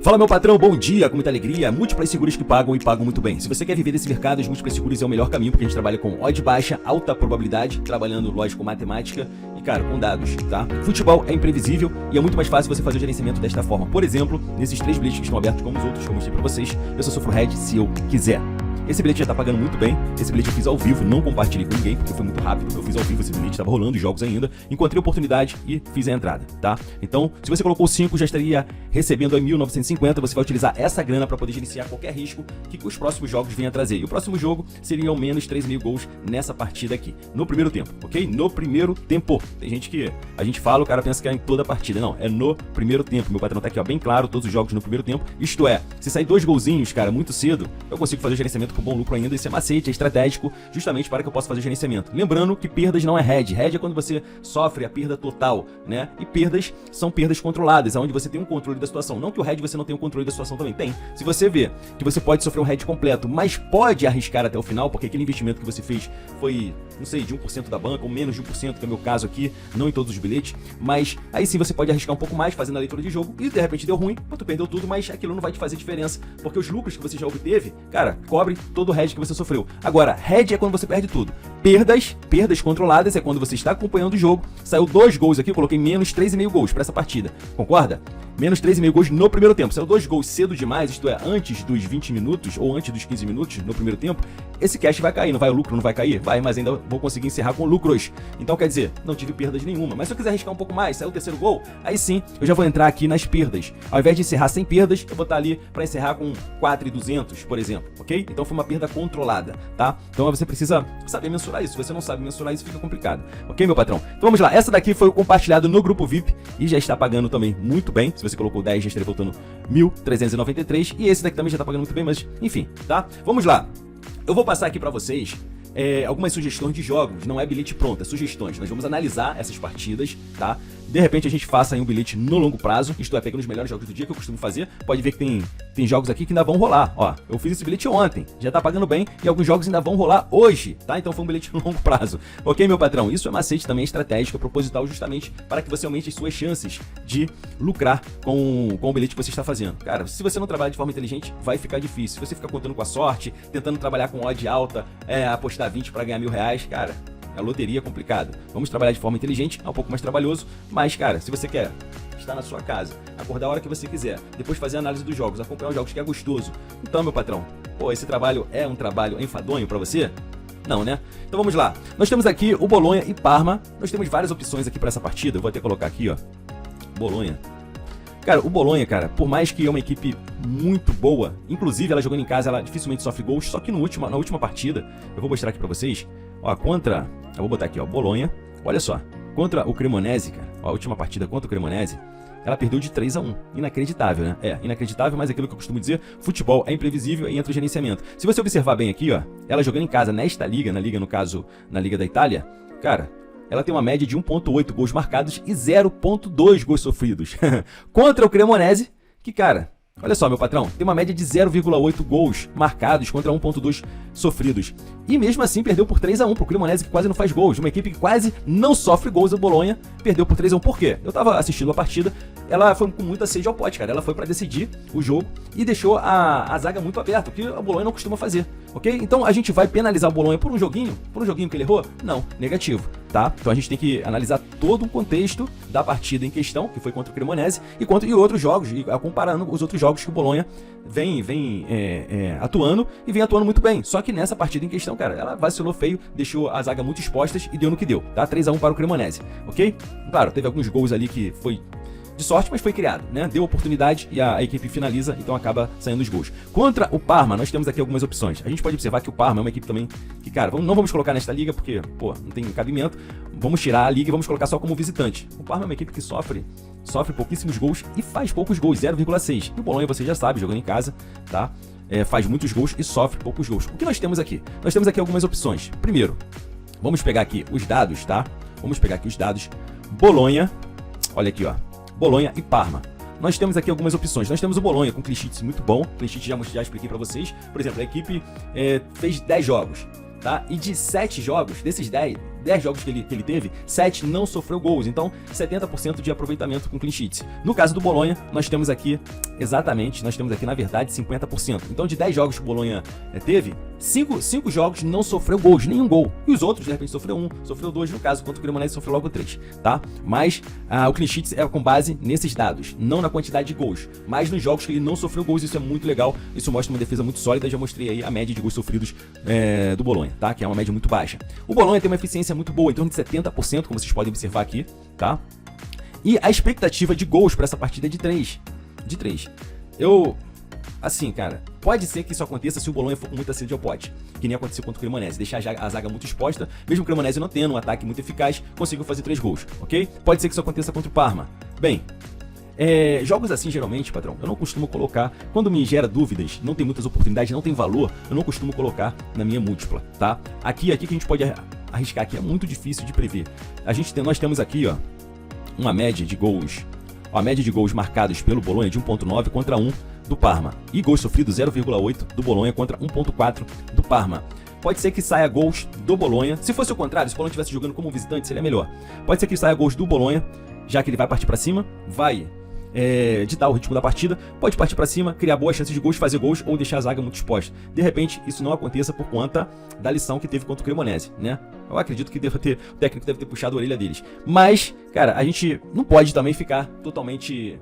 Fala meu patrão, bom dia, com muita alegria, múltiplas seguros que pagam e pagam muito bem. Se você quer viver desse mercado, as múltiplas seguros é o melhor caminho, porque a gente trabalha com odd baixa, alta probabilidade, trabalhando, lógico, matemática e, cara, com dados, tá? Futebol é imprevisível e é muito mais fácil você fazer o gerenciamento desta forma. Por exemplo, nesses 3 bilhetes que estão abertos como os outros que eu mostrei pra vocês, eu só sofro head se eu quiser. Esse bilhete já tá pagando muito bem, esse bilhete eu fiz ao vivo, não compartilhei com ninguém, porque foi muito rápido, eu fiz ao vivo esse bilhete, tava rolando os jogos ainda, encontrei a oportunidade e fiz a entrada, tá? Então, se você colocou 5, já estaria recebendo aí 1.950, você vai utilizar essa grana para poder gerenciar qualquer risco que os próximos jogos venham a trazer. E o próximo jogo seria ao menos 3.000 gols nessa partida aqui, no primeiro tempo, ok? No primeiro tempo. Tem gente que a gente fala, o cara pensa que é em toda a partida, não, é no primeiro tempo. Meu patrão tá aqui, ó, bem claro, todos os jogos no primeiro tempo, isto é, se sair 2 golzinhos, cara, muito cedo, eu consigo fazer o gerenciamento com bom lucro ainda. Esse é macete, é estratégico, justamente para que eu possa fazer o gerenciamento. Lembrando que perdas não é head. Head é quando você sofre a perda total, né? E perdas são perdas controladas, onde você tem um controle da situação. Não que o head você não tenha um controle da situação também, tem. Se você vê que você pode sofrer um head completo, mas pode arriscar até o final, porque aquele investimento que você fez foi, não sei, de 1% da banca, ou menos de 1%, que é o meu caso aqui, não em todos os bilhetes, mas aí sim você pode arriscar um pouco mais, fazendo a leitura de jogo, e de repente deu ruim, tu perdeu tudo, mas aquilo não vai te fazer diferença, porque os lucros que você já obteve, cara, cobre todo o head que você sofreu. Agora, head é quando você perde tudo. Perdas controladas é quando você está acompanhando o jogo, saiu 2 gols aqui, eu coloquei menos 3,5 gols para essa partida, concorda? Menos 3,5 gols no primeiro tempo. Saiu 2 gols cedo demais, isto é, antes dos 20 minutos ou antes dos 15 minutos no primeiro tempo, esse cash vai cair, não vai o lucro, não vai cair? Vai, mas ainda vou conseguir encerrar com lucros. Então quer dizer, não tive perdas nenhuma. Mas se eu quiser arriscar um pouco mais, saiu o terceiro gol, aí sim, eu já vou entrar aqui nas perdas. Ao invés de encerrar sem perdas, eu vou estar ali para encerrar com 4,200, por exemplo, ok? Então foi uma perda controlada, tá? Então você precisa saber mensurar isso. Se você não sabe mensurar isso, fica complicado, ok, meu patrão? Então vamos lá, essa daqui foi compartilhada no grupo VIP e já está pagando também muito bem. Se você colocou 10, já estaria voltando 1.393 e esse daqui também já está pagando muito bem, mas enfim, tá? Vamos lá. Eu vou passar aqui para vocês algumas sugestões de jogos, não é bilhete pronto, é sugestões. Nós vamos analisar essas partidas, tá? De repente a gente faça aí um bilhete no longo prazo, isto é, pegando os melhores jogos do dia que eu costumo fazer. Pode ver que tem jogos aqui que ainda vão rolar, ó. Eu fiz esse bilhete ontem, já tá pagando bem e alguns jogos ainda vão rolar hoje, tá? Então foi um bilhete no longo prazo, ok, meu patrão? Isso é macete também estratégico, é proposital justamente para que você aumente as suas chances de lucrar com o bilhete que você está fazendo. Cara, se você não trabalhar de forma inteligente, vai ficar difícil. Se você ficar contando com a sorte, tentando trabalhar com odd alta, apostar 20 para ganhar R$1.000, cara, a loteria é complicado. Vamos trabalhar de forma inteligente, é um pouco mais trabalhoso, mas, cara, se você quer estar na sua casa, acordar a hora que você quiser, depois fazer a análise dos jogos, acompanhar os jogos que é gostoso, então, meu patrão, pô, esse trabalho é um trabalho enfadonho para você? Não, né? Então vamos lá. Nós temos aqui o Bolonha e Parma. Nós temos várias opções aqui para essa partida. Eu vou até colocar aqui, ó, Bolonha. Cara, o Bolonha, cara, por mais que é uma equipe muito boa, inclusive ela jogando em casa, ela dificilmente sofre gols, só que na última partida, eu vou mostrar aqui pra vocês, ó, eu vou botar aqui, ó, Bolonha, olha só, contra o Cremonese, cara, ó, a última partida contra o Cremonese, ela perdeu de 3-1, inacreditável, né? É, inacreditável, mas aquilo que eu costumo dizer, futebol é imprevisível e entra o gerenciamento. Se você observar bem aqui, ó, ela jogando em casa nesta liga, no caso, na Liga da Itália, cara, ela tem uma média de 1,8 gols marcados e 0,2 gols sofridos. Contra o Cremonese, que, cara, olha só, meu patrão, tem uma média de 0,8 gols marcados contra 1,2 sofridos. E mesmo assim perdeu por 3-1 pro Cremonese, que quase não faz gols. Uma equipe que quase não sofre gols, a Bolonha perdeu por 3-1. Por quê? Eu tava assistindo a partida, ela foi com muita sede ao pote, cara. Ela foi pra decidir o jogo e deixou a zaga muito aberta, o que a Bolonha não costuma fazer, ok? Então a gente vai penalizar o Bolonha por um joguinho que ele errou? Não, negativo, tá? Então a gente tem que analisar todo o contexto da partida em questão, que foi contra o Cremonese, e outros jogos, e comparando os outros jogos que o Bolonha vem atuando e vem atuando muito bem. Só que nessa partida em questão, cara, ela vacilou feio, deixou a zaga muito expostas e deu no que deu, tá? 3-1 para o Cremonese, ok? Claro, teve alguns gols ali que foi de sorte, mas foi criado, né? Deu oportunidade e a equipe finaliza, então acaba saindo os gols. Contra o Parma, nós temos aqui algumas opções. A gente pode observar que o Parma é uma equipe também que, cara, não vamos colocar nesta liga porque, pô, não tem cabimento. Vamos tirar a liga e vamos colocar só como visitante. O Parma é uma equipe que sofre pouquíssimos gols e faz poucos gols, 0,6. E o Bolonha, você já sabe, jogando em casa, tá? Faz muitos gols e sofre poucos gols. O que nós temos aqui? Nós temos aqui algumas opções. Primeiro, vamos pegar aqui os dados, tá? Vamos pegar aqui os dados. Bolonha, olha aqui, ó. Bolonha e Parma. Nós temos aqui algumas opções. Nós temos o Bolonha com clean sheets muito bom. Clean sheet já expliquei pra vocês. Por exemplo, a equipe fez 10 jogos, tá? E de 7 jogos, desses 10, 10 jogos que ele teve, 7 não sofreu gols. Então, 70% de aproveitamento com clean sheets. No caso do Bolonha, nós temos aqui, na verdade, 50%. Então, de 10 jogos que o Bolonha teve, 5 jogos não sofreu gols, nenhum gol. E os outros, de repente, sofreu 1, sofreu 2, no caso, contra o Cremonese sofreu logo 3, tá? Mas o clean sheets é com base nesses dados, não na quantidade de gols, mas nos jogos que ele não sofreu gols. Isso é muito legal, isso mostra uma defesa muito sólida. Já mostrei aí a média de gols sofridos do Bolonha, tá? Que é uma média muito baixa. O Bolonha tem uma eficiência muito boa, em torno de 70%, como vocês podem observar aqui, tá? E a expectativa de gols para essa partida é de 3. Assim, cara, pode ser que isso aconteça se o Bolonha for com muita sede ao pote, que nem aconteceu contra o Cremonese, deixar a zaga muito exposta, mesmo o Cremonese não tendo um ataque muito eficaz, conseguiu fazer 3 gols, ok? Pode ser que isso aconteça contra o Parma. Bem, jogos assim, geralmente, patrão, eu não costumo colocar, quando me gera dúvidas, não tem muitas oportunidades, não tem valor, eu não costumo colocar na minha múltipla, tá? Aqui que a gente pode arriscar aqui, é muito difícil de prever. Nós temos aqui, ó, uma média de gols, a média de gols marcados pelo Bolonha de 1.9 contra 1 do Parma, e gols sofridos 0,8 do Bolonha contra 1.4 do Parma. Pode ser que saia gols do Bolonha, se fosse o contrário, se o Bolonha estivesse jogando como visitante, seria melhor. Pode ser que saia gols do Bolonha, já que ele vai partir para cima, vai ditar o ritmo da partida, pode partir para cima, criar boas chances de gols, fazer gols ou deixar a zaga muito exposta. De repente, isso não aconteça por conta da lição que teve contra o Cremonese, né? Eu acredito que o técnico deve ter puxado a orelha deles. Mas, cara, a gente não pode também ficar totalmente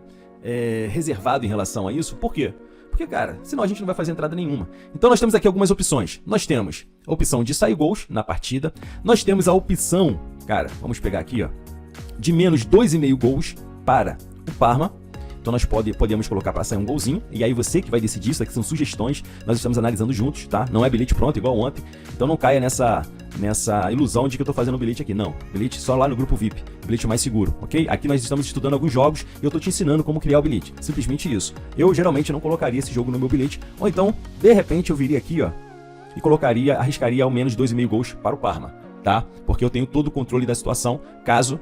reservado em relação a isso. Por quê? Porque, cara, senão a gente não vai fazer entrada nenhuma. Então nós temos aqui algumas opções. Nós temos a opção de sair gols na partida. Nós temos a opção, cara, vamos pegar aqui, ó, de menos 2,5 gols para o Parma. Então nós podemos colocar para sair um golzinho, e aí você que vai decidir. Isso aqui são sugestões, nós estamos analisando juntos, tá? Não é bilhete pronto igual ontem, então não caia nessa ilusão de que eu tô fazendo bilhete aqui, não. Bilhete só lá no grupo VIP, bilhete mais seguro, ok? Aqui nós estamos estudando alguns jogos e eu tô te ensinando como criar o bilhete, simplesmente isso. Eu geralmente não colocaria esse jogo no meu bilhete, ou então, de repente eu viria aqui, ó, e arriscaria ao menos 2,5 gols para o Parma, tá? Porque eu tenho todo o controle da situação, caso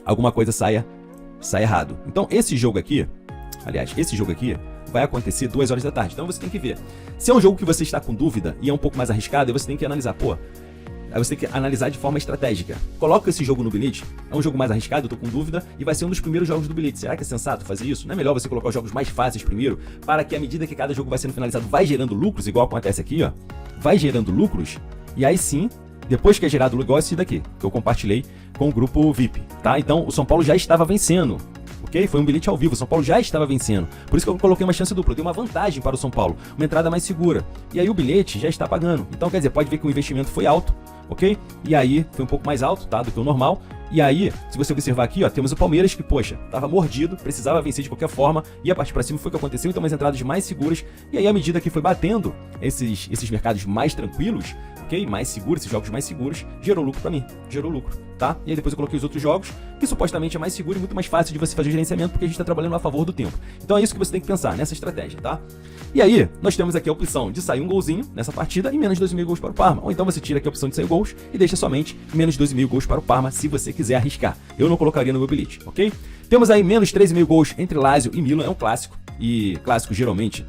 alguma coisa saia errado. Então esse jogo aqui vai acontecer 2 horas da tarde. Então você tem que ver. Se é um jogo que você está com dúvida e é um pouco mais arriscado, aí você tem que analisar, aí você tem que analisar de forma estratégica. Coloca esse jogo no bilhete, é um jogo mais arriscado, eu tô com dúvida, e vai ser um dos primeiros jogos do bilhete. Será que é sensato fazer isso? Não é melhor você colocar os jogos mais fáceis primeiro, para que à medida que cada jogo vai sendo finalizado, vai gerando lucros, igual acontece aqui, ó. Vai gerando lucros, e aí sim, depois que é gerado o igual esse daqui, que eu compartilhei com o grupo VIP, tá? Então o São Paulo já estava vencendo, ok? Foi um bilhete ao vivo, o São Paulo já estava vencendo. Por isso que eu coloquei uma chance dupla, eu dei uma vantagem para o São Paulo, uma entrada mais segura. E aí o bilhete já está pagando. Então quer dizer, pode ver que o investimento foi alto, ok? E aí foi um pouco mais alto, tá? Do que o normal. E aí, se você observar aqui, ó, temos o Palmeiras que, poxa, tava mordido, precisava vencer de qualquer forma, ia partir para cima, foi o que aconteceu. Então umas entradas mais seguras. E aí à medida que foi batendo esses mercados mais tranquilos, ok? Mais seguros, esses jogos mais seguros, gerou lucro para mim, gerou lucro, tá? E aí depois eu coloquei os outros jogos, que supostamente é mais seguro e muito mais fácil de você fazer o gerenciamento, porque a gente tá trabalhando a favor do tempo. Então é isso que você tem que pensar nessa estratégia, tá? E aí, nós temos aqui a opção de sair um golzinho nessa partida e menos 2,5 gols para o Parma. Ou então você tira aqui a opção de sair gols e deixa somente menos 2,5 gols para o Parma, se você quiser arriscar. Eu não colocaria no meu bilhete, ok? Temos aí menos 3,5 gols entre Lazio e Milan, é um clássico. E clássico geralmente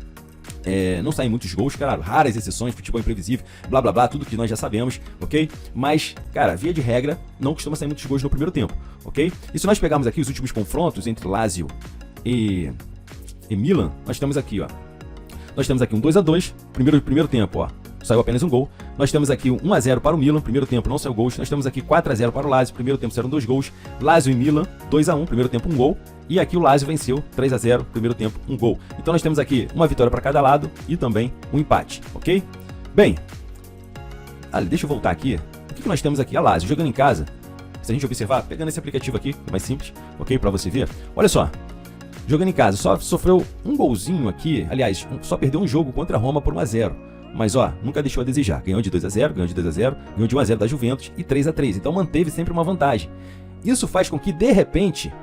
não saem muitos gols, claro, raras exceções, futebol imprevisível, blá blá blá, tudo que nós já sabemos, ok? Mas, cara, via de regra, não costuma sair muitos gols no primeiro tempo, ok? E se nós pegarmos aqui os últimos confrontos entre Lazio e Milan, nós temos aqui, ó. Nós temos aqui um 2-2, primeiro tempo, ó, saiu apenas um gol. Nós temos aqui um 1-0 para o Milan, primeiro tempo não saiu gols. Nós temos aqui 4-0 para o Lazio, primeiro tempo saíram 2 gols. Lazio e Milan, 2-1, primeiro tempo um gol. E aqui o Lazio venceu 3-0, primeiro tempo um gol. Então nós temos aqui uma vitória para cada lado e também um empate, ok? Bem, deixa eu voltar aqui. O que nós temos aqui? A Lazio jogando em casa. Se a gente observar, pegando esse aplicativo aqui, mais simples, ok? Para você ver. Olha só. Jogando em casa, só sofreu um golzinho aqui, aliás, só perdeu um jogo contra a Roma por 1-0. Mas ó, nunca deixou a desejar. Ganhou de 2-0, ganhou de 2-0, ganhou de 1-0 da Juventus e 3-3. Então manteve sempre uma vantagem. Isso faz com que, de repente,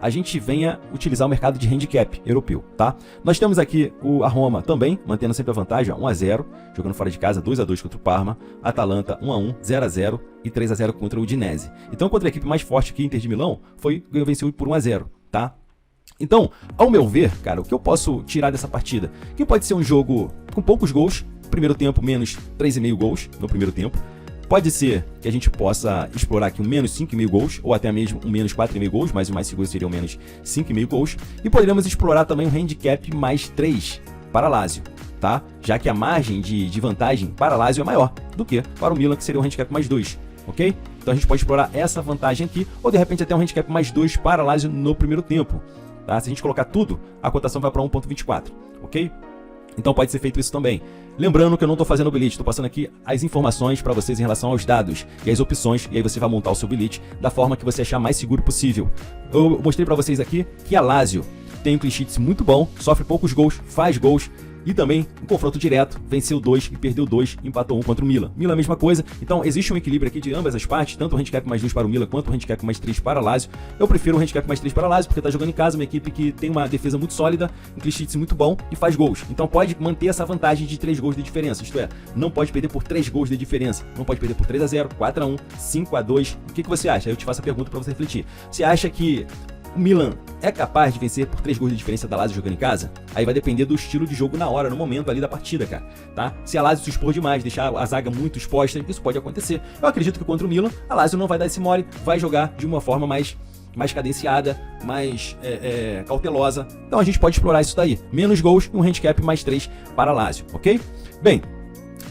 a gente venha utilizar o mercado de handicap europeu, tá? Nós temos aqui a Roma também, mantendo sempre a vantagem, 1-0, jogando fora de casa, 2-2 contra o Parma, Atalanta 1-1, 0-0 e 3-0 contra o Udinese. Então, contra a equipe mais forte aqui, Inter de Milão, venceu por 1-0, tá? Então, ao meu ver, cara, o que eu posso tirar dessa partida? Que pode ser um jogo com poucos gols, primeiro tempo menos 3,5 gols no primeiro tempo, Pode ser que a gente possa explorar aqui um menos 5,5 gols, ou até mesmo um menos 4,5 gols, mas o mais seguro seria um menos 5,5 gols. E poderíamos explorar também um handicap mais 3 para Lazio, tá? Já que a margem de vantagem para Lazio é maior do que para o Milan, que seria um handicap mais 2, ok? Então a gente pode explorar essa vantagem aqui, ou de repente até um handicap mais 2 para Lazio no primeiro tempo, tá? Se a gente colocar tudo, a cotação vai para 1,24, ok? Então pode ser feito isso também. Lembrando que eu não estou fazendo o bilhete, estou passando aqui as informações para vocês em relação aos dados e as opções, e aí você vai montar o seu bilhete da forma que você achar mais seguro possível. Eu mostrei para vocês aqui que a Lazio tem um clean sheet muito bom, sofre poucos gols, faz gols, e também um confronto direto, venceu 2 e perdeu 2, empatou 1 contra o Milan. Milan a mesma coisa, então existe um equilíbrio aqui de ambas as partes, tanto o handicap mais 2 para o Milan quanto o handicap mais 3 para a Lazio. Eu prefiro o handicap mais 3 para a Lazio porque está jogando em casa, uma equipe que tem uma defesa muito sólida, um clean sheet muito bom e faz gols. Então pode manter essa vantagem de 3 gols de diferença, isto é, não pode perder por 3 gols de diferença, não pode perder por 3-0, 4-1, 5-2. O que você acha? Aí eu te faço a pergunta para você refletir. Você acha que o Milan é capaz de vencer por 3 gols de diferença da Lazio jogando em casa? Aí vai depender do estilo de jogo na hora, no momento ali da partida, cara, tá? Se a Lazio se expor demais, deixar a zaga muito exposta, isso pode acontecer. Eu acredito que contra o Milan, a Lazio não vai dar esse mole, vai jogar de uma forma mais cadenciada, mais cautelosa. Então a gente pode explorar isso daí. Menos gols e um handicap mais 3 para a Lazio, ok? Bem,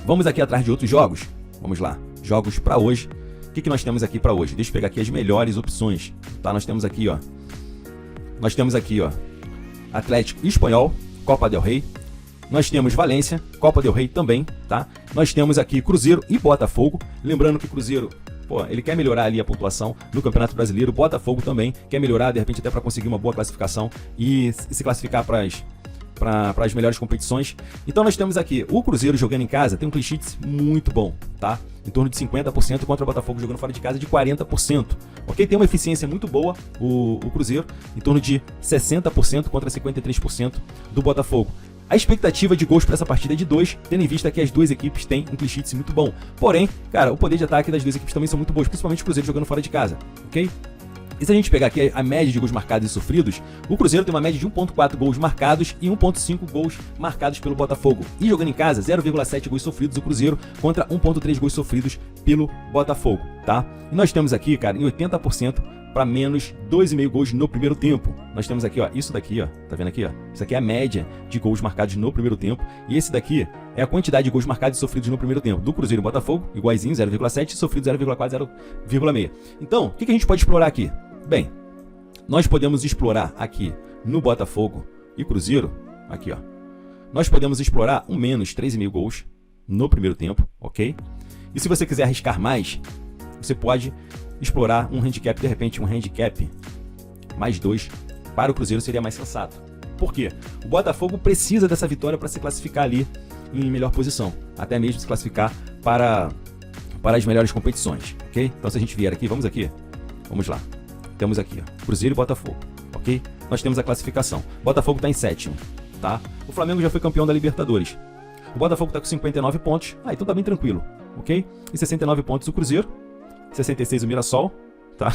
vamos aqui atrás de outros jogos. Vamos lá, jogos para hoje. O que nós temos aqui para hoje? Deixa eu pegar aqui as melhores opções, tá? Nós temos aqui, ó, Atlético Espanhol, Copa del Rey. Nós temos Valência, Copa del Rey também, tá? Nós temos aqui Cruzeiro e Botafogo. Lembrando que o Cruzeiro, ele quer melhorar ali a pontuação no Campeonato Brasileiro. O Botafogo também quer melhorar, de repente até para conseguir uma boa classificação e se classificar para as melhores competições. Então nós temos aqui o Cruzeiro jogando em casa, tem um clean sheet muito bom, tá? Em torno de 50%, contra o Botafogo jogando fora de casa de 40%, ok? Tem uma eficiência muito boa o Cruzeiro, em torno de 60% contra 53% do Botafogo. A expectativa de gols para essa partida é de 2, tendo em vista que as duas equipes têm um clean sheet muito bom. Porém, cara, o poder de ataque das duas equipes também são muito bons, principalmente o Cruzeiro jogando fora de casa, ok? E se a gente pegar aqui a média de gols marcados e sofridos, o Cruzeiro tem uma média de 1,4 gols marcados e 1,5 gols marcados pelo Botafogo. E jogando em casa, 0,7 gols sofridos o Cruzeiro contra 1,3 gols sofridos pelo Botafogo, tá? E nós temos aqui, cara, em 80% para menos 2,5 gols no primeiro tempo. Nós temos aqui, ó, isso daqui, ó, tá vendo aqui, ó? Isso aqui é a média de gols marcados no primeiro tempo. E esse daqui é a quantidade de gols marcados e sofridos no primeiro tempo. Do Cruzeiro e Botafogo, iguaizinho, 0,7, sofrido 0,4, 0,6. Então, o que a gente pode explorar aqui? Bem, nós podemos explorar aqui no Botafogo e Cruzeiro, aqui ó, nós podemos explorar um menos 3,5 gols no primeiro tempo, ok? E se você quiser arriscar mais, você pode explorar um handicap, de repente um handicap mais 2 para o Cruzeiro seria mais sensato. Por quê? O Botafogo precisa dessa vitória para se classificar ali em melhor posição, até mesmo se classificar para as melhores competições, ok? Então se a gente vier aqui, vamos lá. Temos aqui, ó, Cruzeiro e Botafogo, ok? Nós temos a classificação. Botafogo está em 7º, tá? O Flamengo já foi campeão da Libertadores. O Botafogo está com 59 pontos. Então tá bem tranquilo, ok? E 69 pontos o Cruzeiro, 66 o Mirassol, tá?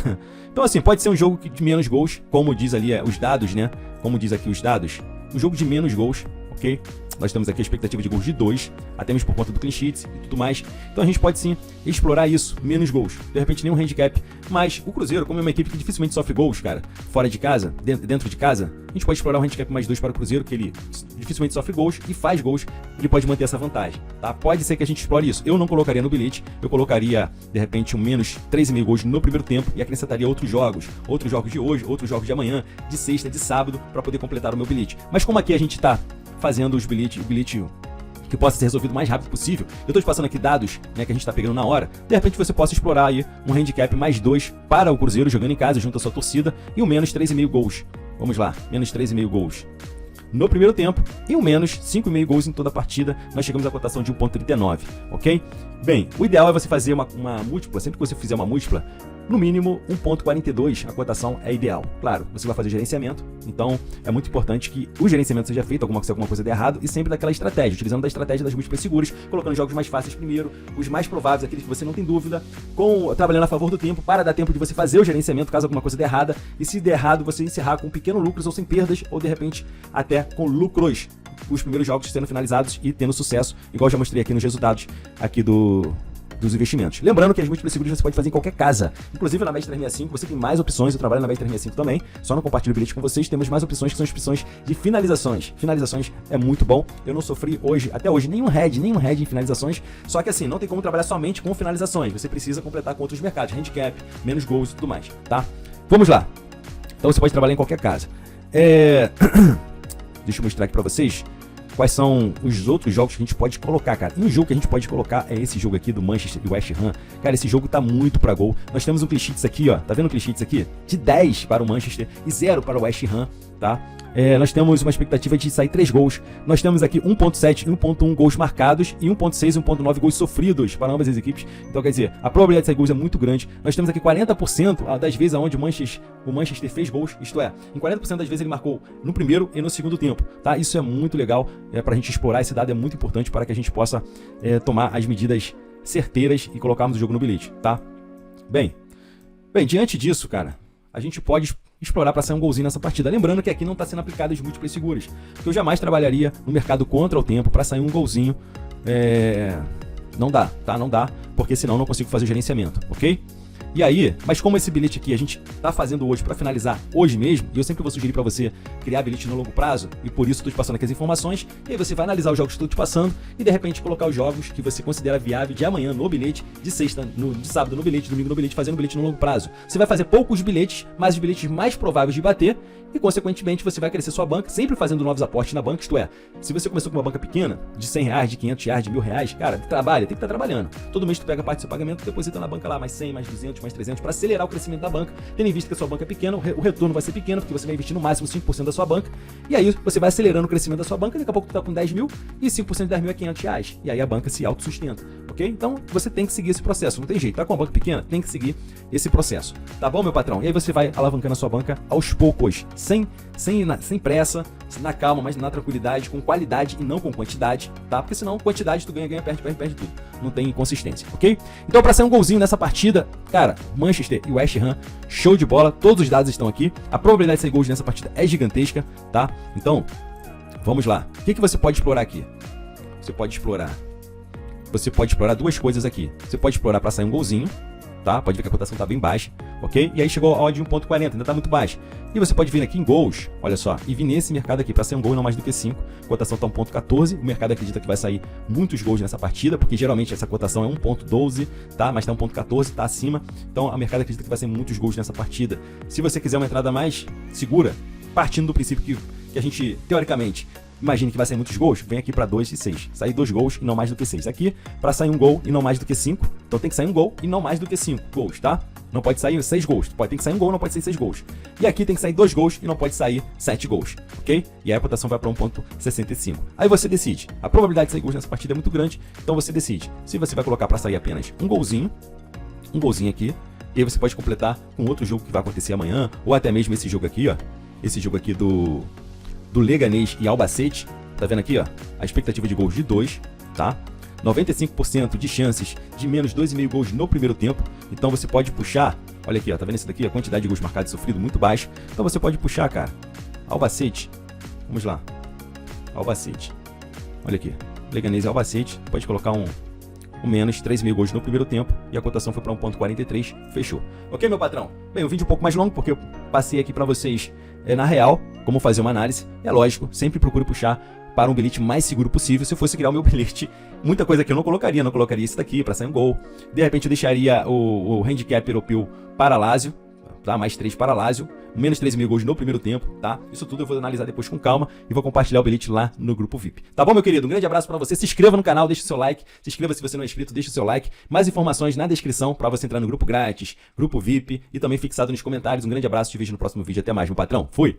Então assim, pode ser um jogo de menos gols, como diz ali os dados, né? Como diz aqui os dados, um jogo de menos gols, ok? Nós temos aqui a expectativa de gols de 2, até mesmo por conta do clean sheet e tudo mais. Então a gente pode sim explorar isso, menos gols. De repente nenhum handicap, mas o Cruzeiro, como é uma equipe que dificilmente sofre gols, cara, fora de casa, dentro de casa, a gente pode explorar um handicap mais 2 para o Cruzeiro, que ele dificilmente sofre gols e faz gols, ele pode manter essa vantagem, tá? Pode ser que a gente explore isso. Eu não colocaria no bilhete, eu colocaria de repente um menos 3,5 gols no primeiro tempo e acrescentaria outros jogos de hoje, outros jogos de amanhã, de sexta, de sábado, para poder completar o meu bilhete. Mas como aqui a gente tá fazendo os bilhete que possa ser resolvido o mais rápido possível, eu estou te passando aqui dados, né, que a gente está pegando na hora, de repente você possa explorar aí um handicap mais 2 para o Cruzeiro jogando em casa junto à sua torcida e um menos 3,5 gols. Vamos lá, menos 3,5 gols no primeiro tempo e um menos 5,5 gols em toda a partida. Nós chegamos à cotação de 1,39, ok? Bem, o ideal é você fazer uma múltipla, sempre que você fizer uma múltipla, no mínimo 1,42 a cotação é ideal. Claro, você vai fazer gerenciamento, então é muito importante que o gerenciamento seja feito, se alguma coisa der errado, e sempre daquela estratégia, utilizando da estratégia das múltiplas seguras, colocando jogos mais fáceis primeiro, os mais prováveis, aqueles que você não tem dúvida, trabalhando a favor do tempo, para dar tempo de você fazer o gerenciamento caso alguma coisa der errada, e se der errado, você encerrar com pequenos lucros ou sem perdas, ou de repente até com lucros, os primeiros jogos sendo finalizados e tendo sucesso, igual eu já mostrei aqui nos resultados aqui do dos investimentos. Lembrando que as múltiplas seguros você pode fazer em qualquer casa, inclusive na Bet365 você tem mais opções, eu trabalho na Bet365 também, só não compartilho o bilhete com vocês, temos mais opções que são as opções de finalizações. Finalizações é muito bom, eu não sofri até hoje nenhum head em finalizações, só que assim, não tem como trabalhar somente com finalizações, você precisa completar com outros mercados, handicap, menos gols e tudo mais, tá? Vamos lá, então você pode trabalhar em qualquer casa. Deixa eu mostrar aqui pra vocês quais são os outros jogos que a gente pode colocar, cara. E um jogo que a gente pode colocar é esse jogo aqui do Manchester e West Ham. Cara, esse jogo tá muito pra gol. Nós temos um clean sheets aqui, ó. Tá vendo o clean sheets aqui? De 10 para o Manchester e 0 para o West Ham, tá? Nós temos uma expectativa de sair 3 gols. Nós temos aqui 1.7 e 1.1 gols marcados e 1.6 e 1.9 gols sofridos para ambas as equipes. Então, quer dizer, a probabilidade de sair gols é muito grande. Nós temos aqui 40% das vezes onde o Manchester fez gols, isto é, em 40% das vezes ele marcou no primeiro e no segundo tempo, tá? Isso é muito legal para a gente explorar. Esse dado é muito importante para que a gente possa tomar as medidas certeiras e colocarmos o jogo no bilhete, tá? Bem, diante disso, cara, a gente pode explorar para sair um golzinho nessa partida. Lembrando que aqui não está sendo aplicado as múltiplas seguras, porque eu jamais trabalharia no mercado contra o tempo para sair um golzinho. Não dá, tá? Não dá, porque senão eu não consigo fazer o gerenciamento, ok? E aí, mas como esse bilhete aqui a gente tá fazendo hoje para finalizar hoje mesmo, e eu sempre vou sugerir para você criar bilhete no longo prazo, e por isso estou te passando aqui as informações, e aí você vai analisar os jogos que estou te passando, e de repente colocar os jogos que você considera viável de amanhã no bilhete, de sexta, de sábado no bilhete, domingo no bilhete, fazendo bilhete no longo prazo. Você vai fazer poucos bilhetes, mas os bilhetes mais prováveis de bater, e consequentemente você vai crescer sua banca, sempre fazendo novos aportes na banca, isto é, se você começou com uma banca pequena, de R$100, de R$500, de R$1.000, cara, trabalha, tem que estar trabalhando. Todo mês tu pega parte do seu pagamento, deposita na banca lá mais 100, mais 200, mais 300, para acelerar o crescimento da banca, tendo em vista que a sua banca é pequena, o retorno vai ser pequeno, porque você vai investir no máximo 5% da sua banca, e aí você vai acelerando o crescimento da sua banca, e daqui a pouco tu tá com 10 mil, e 5% de 10 mil é R$500, e aí a banca se autossustenta, ok? Então você tem que seguir esse processo, não tem jeito, tá com uma banca pequena, tem que seguir esse processo, tá bom, meu patrão? E aí você vai alavancando a sua banca aos poucos, sem pressa, na calma, mas na tranquilidade, com qualidade e não com quantidade, tá? Porque senão quantidade tu ganha, perde tudo, não tem consistência, ok? Então para sair um golzinho nessa partida, cara, Manchester e West Ham, show de bola, todos os dados estão aqui, a probabilidade de sair gols nessa partida é gigantesca, tá? Então, vamos lá, o que você pode explorar aqui? Você pode explorar duas coisas aqui, você pode explorar para sair um golzinho, tá? Pode ver que a cotação tá bem baixa, ok? E aí chegou a odd de 1.40, ainda tá muito baixa. E você pode vir aqui em gols, olha só, e vir nesse mercado aqui para sair um gol e não mais do que 5. A cotação tá 1.14, o mercado acredita que vai sair muitos gols nessa partida, porque geralmente essa cotação é 1.12, tá? Mas tá 1.14, tá acima. Então o mercado acredita que vai sair muitos gols nessa partida. Se você quiser uma entrada mais segura, partindo do princípio que a gente, teoricamente, imagine que vai sair muitos gols, vem aqui para 2 e 6. Sair 2 gols e não mais do que 6. Aqui, para sair um gol e não mais do que 5. Então tem que sair um gol e não mais do que 5 gols, tá? Não pode sair 6 gols. Tem que sair um gol, não pode sair 6 gols. E aqui tem que sair 2 gols e não pode sair 7 gols, ok? E aí a cotação vai para 1.65. Aí você decide. A probabilidade de sair gols nessa partida é muito grande, então você decide se você vai colocar para sair apenas um golzinho aqui, e aí você pode completar com outro jogo que vai acontecer amanhã, ou até mesmo esse jogo aqui, ó. Esse jogo aqui do Leganés e Albacete, tá vendo aqui, ó? A expectativa de gols de 2, tá? 95% de chances de menos 2,5 gols no primeiro tempo. Então você pode puxar, olha aqui, ó, tá vendo isso daqui? A quantidade de gols marcados e sofrido muito baixa. Então você pode puxar, cara. Albacete, vamos lá. Albacete, olha aqui. Leganés e Albacete, pode colocar um menos 3,5 gols no primeiro tempo e a cotação foi para 1.43, fechou. Ok, meu patrão? Bem, o vídeo é um pouco mais longo porque eu passei aqui para vocês na real como fazer uma análise. É lógico, sempre procure puxar para um bilhete mais seguro possível. Se eu fosse criar o meu bilhete, muita coisa que eu não colocaria esse daqui para sair um gol. De repente eu deixaria o handicap europeu para Lazio, tá? Mais 3 para Lazio, menos 3,5 gols no primeiro tempo, tá? Isso tudo eu vou analisar depois com calma e vou compartilhar o bilhete lá no grupo VIP. Tá bom, meu querido? Um grande abraço para você. Se inscreva no canal, deixa o seu like. Se inscreva se você não é inscrito, deixa o seu like. Mais informações na descrição para você entrar no grupo grátis, grupo VIP e também fixado nos comentários. Um grande abraço, te vejo no próximo vídeo. Até mais, meu patrão. Fui!